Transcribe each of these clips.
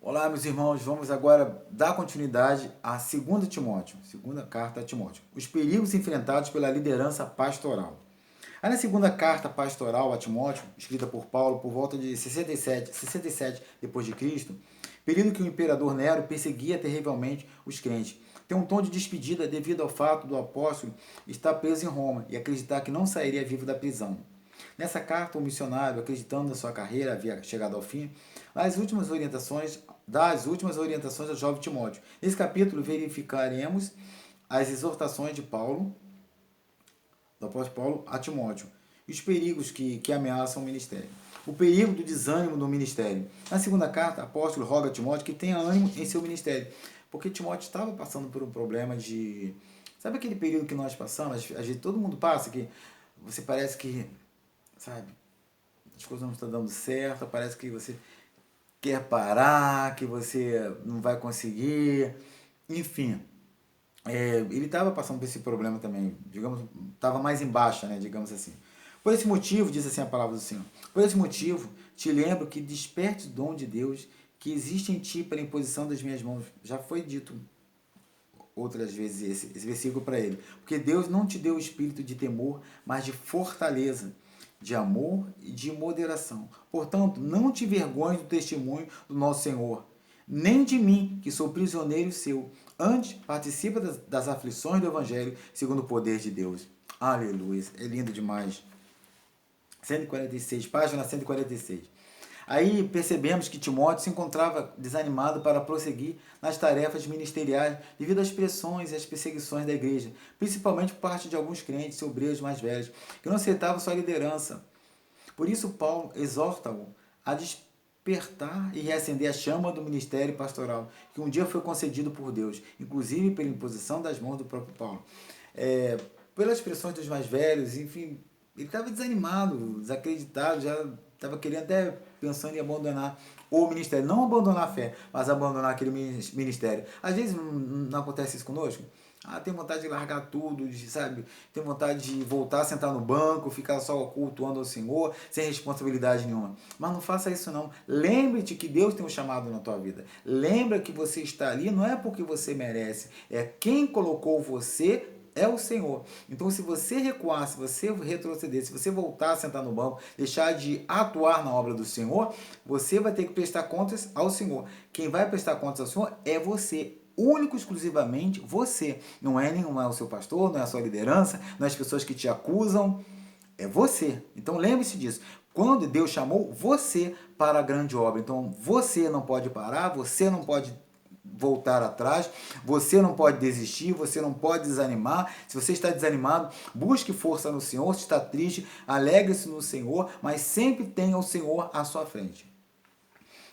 Olá, meus irmãos, vamos agora dar continuidade à segunda Timóteo, segunda carta a Timóteo. Os perigos enfrentados pela liderança pastoral. Aí na segunda carta pastoral a Timóteo, escrita por Paulo por volta de 67 depois de Cristo, período que o imperador Nero perseguia terrivelmente os crentes. Tem um tom de despedida devido ao fato do apóstolo estar preso em Roma e acreditar que não sairia vivo da prisão. Nessa carta, o missionário, acreditando na sua carreira havia chegado ao fim, das últimas orientações ao jovem Timóteo. Nesse capítulo, verificaremos as exortações de Paulo, do apóstolo Paulo, a Timóteo, e os perigos que ameaçam o ministério. O perigo do desânimo no ministério. Na segunda carta, o apóstolo roga a Timóteo que tenha ânimo em seu ministério, porque Timóteo estava passando por um problema de... Sabe aquele período que nós passamos? Às vezes todo mundo passa, que você parece que, sabe, as coisas não estão dando certo, parece que você quer parar, que você não vai conseguir, enfim. Ele estava passando por esse problema também, digamos, estava mais embaixo, né, digamos assim. Por esse motivo, diz assim a palavra do Senhor, por esse motivo, te lembro que desperte o dom de Deus que existe em ti pela imposição das minhas mãos. Já foi dito outras vezes esse versículo para ele. Porque Deus não te deu o espírito de temor, mas de fortaleza, de amor e de moderação. Portanto, não te vergonhes do testemunho do nosso Senhor, nem de mim, que sou prisioneiro seu. Antes, participa das aflições do Evangelho, segundo o poder de Deus. Aleluia. É lindo demais. 146, página 146. Aí percebemos que Timóteo se encontrava desanimado para prosseguir nas tarefas ministeriais devido às pressões e às perseguições da igreja, principalmente por parte de alguns crentes e obreiros mais velhos, que não aceitavam sua liderança. Por isso, Paulo exorta-o a despertar e reacender a chama do ministério pastoral, que um dia foi concedido por Deus, inclusive pela imposição das mãos do próprio Paulo. Pelas pressões dos mais velhos, enfim, ele estava desanimado, desacreditado, já estava querendo até pensando em abandonar o ministério. Não abandonar a fé, mas abandonar aquele ministério. Às vezes não acontece isso conosco. Tem vontade de largar tudo, sabe? Tem vontade de voltar a sentar no banco, ficar só cultuando ao Senhor, sem responsabilidade nenhuma. Mas não faça isso não. Lembre-te que Deus tem um chamado na tua vida. Lembra que você está ali não é porque você merece, é quem colocou você é o Senhor. Então, se você recuar, se você retroceder, se você voltar a sentar no banco, deixar de atuar na obra do Senhor, você vai ter que prestar contas ao Senhor. Quem vai prestar contas ao Senhor é você. Único, exclusivamente você. Não é nenhum, não é o seu pastor, não é a sua liderança, não é as pessoas que te acusam. É você. Então lembre-se disso. Quando Deus chamou você para a grande obra, então você não pode parar, você não pode voltar atrás, você não pode desistir, você não pode desanimar. Se você está desanimado, busque força no Senhor. Se está triste, alegre-se no Senhor, mas sempre tenha o Senhor à sua frente.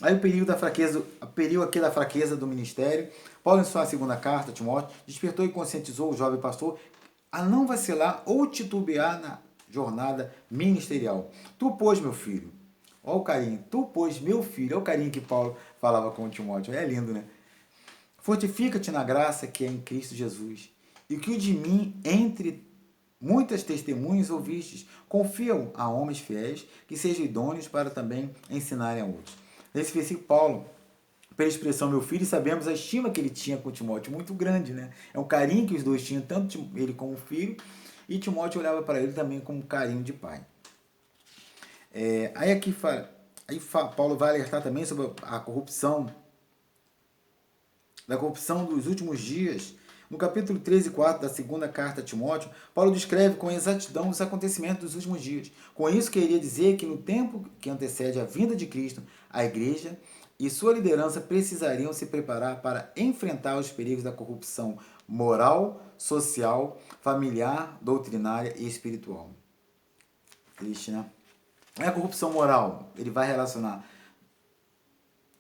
Aí o período da fraqueza, o período aqui da fraqueza do ministério. Paulo, em sua segunda carta, Timóteo, despertou e conscientizou o jovem pastor a não vacilar ou titubear na jornada ministerial. Tu, pois, meu filho, olha o carinho, tu, pois, meu filho, olha o carinho que Paulo falava com Timóteo, é lindo, né? Fortifica-te na graça que é em Cristo Jesus, e que o de mim, entre muitas testemunhas ouvistes, confiam a homens fiéis, que sejam idôneos para também ensinarem a outros. Nesse versículo, Paulo, pela expressão meu filho, sabemos a estima que ele tinha com Timóteo, muito grande, né? É um carinho que os dois tinham, tanto ele como o filho, e Timóteo olhava para ele também com um carinho de pai. Aí aqui Paulo vai alertar também sobre a corrupção, da corrupção dos últimos dias. No capítulo 13 e 4 da segunda carta a Timóteo, Paulo descreve com exatidão os acontecimentos dos últimos dias. Com isso, queria dizer que no tempo que antecede a vinda de Cristo, a igreja e sua liderança precisariam se preparar para enfrentar os perigos da corrupção moral, social, familiar, doutrinária e espiritual. Triste, né? É a corrupção moral. Ele vai relacionar.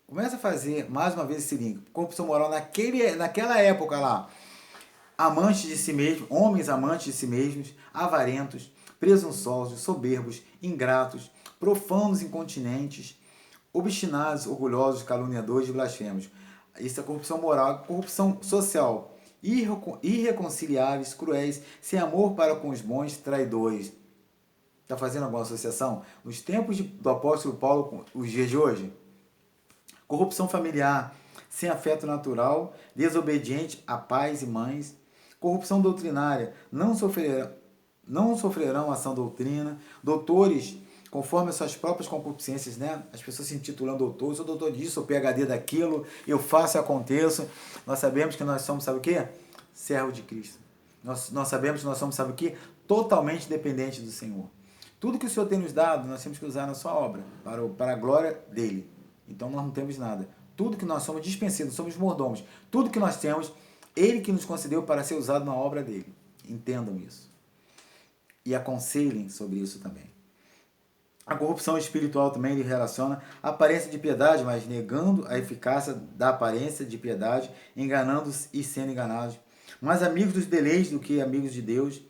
Começa a fazer mais uma vez esse link. Corrupção moral naquela época lá. Amantes de si mesmos, homens amantes de si mesmos, avarentos, presunçosos, soberbos, ingratos, profanos, incontinentes, obstinados, orgulhosos, caluniadores e blasfemos. Isso é corrupção moral, corrupção social. Irreconciliáveis, cruéis, sem amor para com os bons, traidores. Está fazendo alguma associação? Nos tempos do apóstolo Paulo com os dias de hoje? corrupção familiar, sem afeto natural, desobediente a pais e mães, corrupção doutrinária, não sofrerão ação doutrina, doutores conforme as suas próprias concupiscências, né? As pessoas se intitulando doutor, sou doutor disso, sou PhD daquilo, eu faço e aconteço. Nós sabemos que nós somos, sabe o quê? Servo de Cristo. Nós sabemos que nós somos, sabe o quê? Totalmente dependentes do Senhor. Tudo que o Senhor tem nos dado, nós temos que usar na sua obra, para a glória dele. Então nós não temos nada. Tudo que nós somos dispenseiros, somos mordomos. Tudo que nós temos, ele que nos concedeu para ser usado na obra dele. Entendam isso. E aconselhem sobre isso também. A corrupção espiritual também ele relaciona a aparência de piedade, mas negando a eficácia da aparência de piedade, enganando-se e sendo enganados. Mais amigos dos deleites do que amigos de Deus.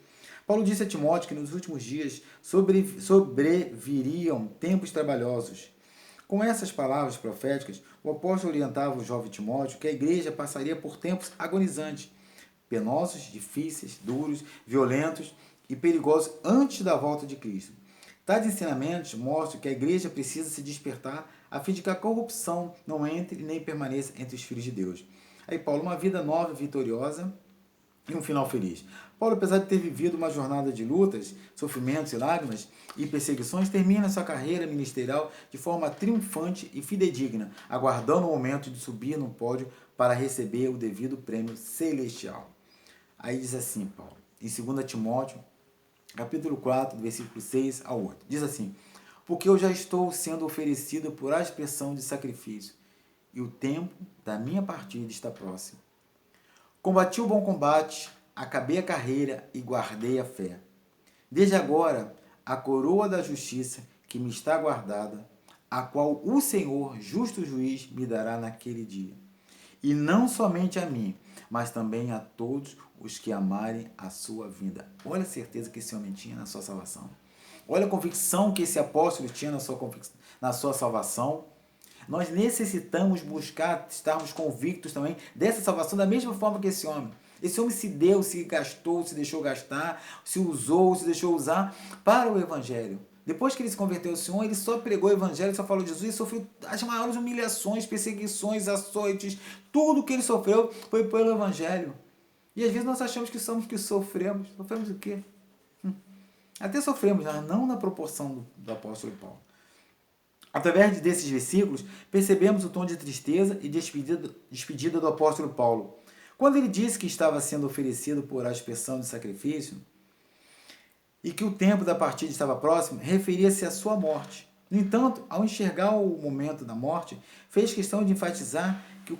Paulo disse a Timóteo que nos últimos dias sobreviriam tempos trabalhosos. Com essas palavras proféticas, o apóstolo orientava o jovem Timóteo que a igreja passaria por tempos agonizantes, penosos, difíceis, duros, violentos e perigosos antes da volta de Cristo. Tais ensinamentos mostram que a igreja precisa se despertar a fim de que a corrupção não entre nem permaneça entre os filhos de Deus. Aí Paulo, uma vida nova e vitoriosa e um final feliz. Paulo, apesar de ter vivido uma jornada de lutas, sofrimentos e lágrimas e perseguições, termina sua carreira ministerial de forma triunfante e fidedigna, aguardando o momento de subir no pódio para receber o devido prêmio celestial. Aí diz assim, Paulo, em 2 Timóteo, capítulo 4, versículo 6 ao 8. Diz assim: porque eu já estou sendo oferecido por aspersão de sacrifício, e o tempo da minha partida está próximo. Combati o bom combate, acabei a carreira e guardei a fé. Desde agora, a coroa da justiça que me está guardada, a qual o Senhor, justo juiz, me dará naquele dia. E não somente a mim, mas também a todos os que amarem a sua vinda. Olha a certeza que esse homem tinha na sua salvação. Olha a convicção que esse apóstolo tinha na sua salvação. Nós necessitamos buscar, estarmos convictos também dessa salvação da mesma forma que esse homem. Esse homem se deu, se gastou, se deixou gastar, se usou, se deixou usar para o Evangelho. Depois que ele se converteu ao Senhor, ele só pregou o Evangelho, só falou de Jesus e sofreu as maiores humilhações, perseguições, açoites. Tudo que ele sofreu foi pelo Evangelho. E às vezes nós achamos que somos que sofremos. Sofremos o quê? Até sofremos, mas não na proporção do apóstolo Paulo. Através desses versículos, percebemos o tom de tristeza e despedida do apóstolo Paulo. Quando ele disse que estava sendo oferecido por aspersão de sacrifício e que o tempo da partida estava próximo, referia-se à sua morte. No entanto, ao enxergar o momento da morte, fez questão de enfatizar que o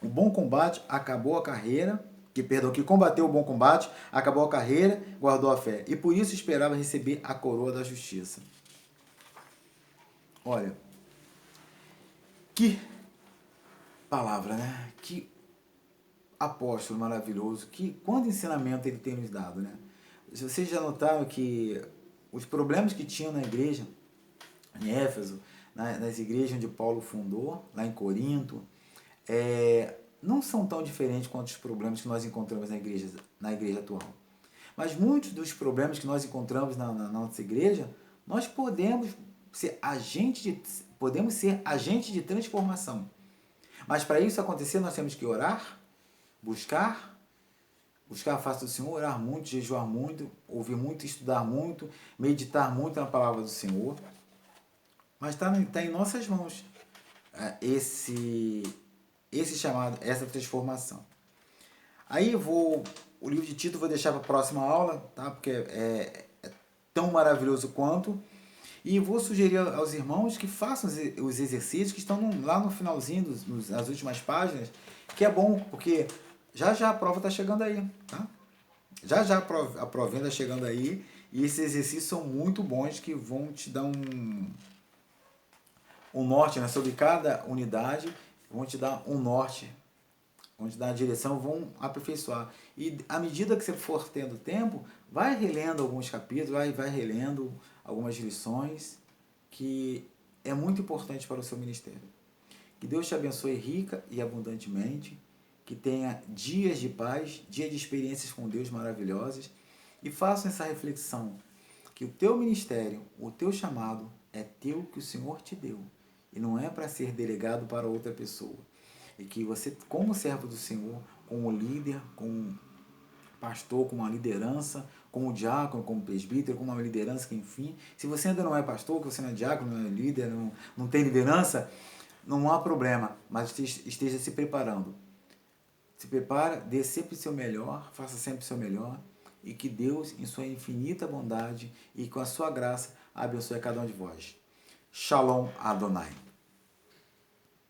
bom combate, acabou a carreira, que combateu o bom combate, acabou a carreira, guardou a fé, e por isso esperava receber a coroa da justiça. Olha, que palavra, né? Que apóstolo maravilhoso, quanto ensinamento ele tem nos dado, né? Vocês já notaram que os problemas que tinham na igreja, em Éfeso, nas igrejas onde Paulo fundou, lá em Corinto, não são tão diferentes quanto os problemas que nós encontramos na igreja atual. Mas muitos dos problemas que nós encontramos na nossa igreja, nós podemos ser agentes de transformação. Mas para isso acontecer, nós temos que orar, buscar a face do Senhor, orar muito, jejuar muito, ouvir muito, estudar muito, meditar muito na palavra do Senhor. Mas está em nossas mãos esse chamado, essa transformação. Aí o livro de Tito vou deixar para a próxima aula, tá? Porque é tão maravilhoso quanto. E vou sugerir aos irmãos que façam os exercícios que estão lá no finalzinho, nas últimas páginas, que é bom, porque já a prova está chegando aí, tá? Já a provinha está chegando aí, e esses exercícios são muito bons, que vão te dar um norte, né, sobre cada unidade, vão te dar um norte, vão te dar a direção, vão aperfeiçoar. E à medida que você for tendo tempo, vai relendo alguns capítulos, vai relendo algumas lições, que é muito importante para o seu ministério. Que Deus te abençoe rica e abundantemente, que tenha dias de paz, dias de experiências com Deus maravilhosas, e faça essa reflexão, que o teu ministério, o teu chamado, é teu, que o Senhor te deu. e não é para ser delegado para outra pessoa. E que você, como servo do Senhor, como líder, como pastor, como uma liderança, como diácono, como presbítero, como uma liderança, que enfim, se você ainda não é pastor, que você não é diácono, não é líder, não tem liderança, não há problema, mas esteja se preparando. Se prepara, dê sempre o seu melhor, faça sempre o seu melhor, e que Deus, em sua infinita bondade e com a sua graça, abençoe cada um de vós. Shalom Adonai.